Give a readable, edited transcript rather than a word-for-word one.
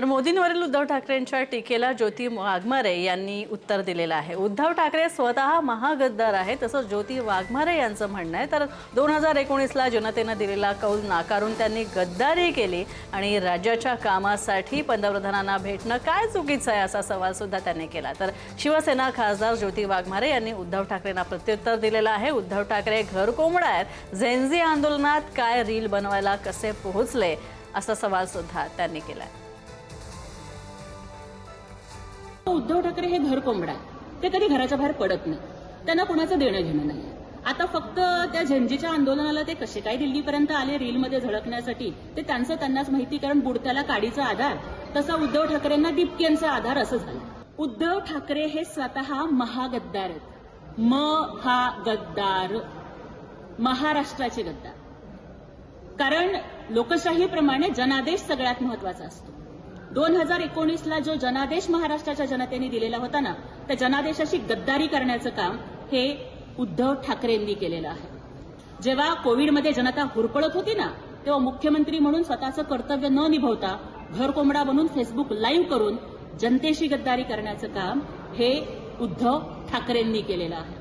तर मोदींवरील उद्धव ठाकरेंच्या टीकेला ज्योती वाघमारे यांनी उत्तर दिलेलं आहे। उद्धव ठाकरे स्वतः महागद्दार आहेत असं ज्योती वाघमारे यांचं म्हणणं आहे। तर 2019ला जनतेने दिलेला कौल नाकारून त्यांनी गद्दारी केली आणि राज्याच्या कामासाठी पंतप्रधानांना भेटणं काय चुकीचं आहे असा सवाल सुद्धा त्यांनी केला। तर शिवसेना खासदार ज्योती वाघमारे यांनी उद्धव ठाकरेंना प्रत्युत्तर दिलेलं आहे। उद्धव ठाकरे घरकोंबडा आहेत, झेंझी आंदोलनात काय रील बनवायला कसे पोहोचले असा सवाल सुद्धा त्यांनी केला। उद्धव ठाकरे हे घर कोंबडा ते कधी घराच्या बाहेर पडत नाही, त्यांना कुणाचं देणं घेणं नाही। आता फक्त त्या झेंझीच्या आंदोलनाला ते कसे काय दिल्लीपर्यंत आले रीलमध्ये झळकण्यासाठी ते त्यांचं त्यांनाच माहिती, कारण बुडत्याला काडीचा आधार तसा उद्धव ठाकरेंना दिपकेंचा आधार असं झालं। उद्धव ठाकरे हे स्वतः महागद्दार आहेत, महागद्दार, महाराष्ट्राचे गद्दार। कारण लोकशाहीप्रमाणे जनादेश सगळ्यात महत्वाचा असतो। 2019ला जो जनादेश महाराष्ट्राच्या जनतेने दिलेला होता ना, त्या जनादेशाशी गद्दारी करण्याचं काम हे उद्धव ठाकरेंनी केलेलं आहे। जेव्हा कोविडमध्ये जनता हुरपळत होती ना, तेव्हा मुख्यमंत्री म्हणून स्वतःचं कर्तव्य न निभवता घर कोंबडा बनून फेसबुक लाईव्ह करून जनतेशी गद्दारी करण्याचं काम हे उद्धव ठाकरेंनी केलेलं आहे।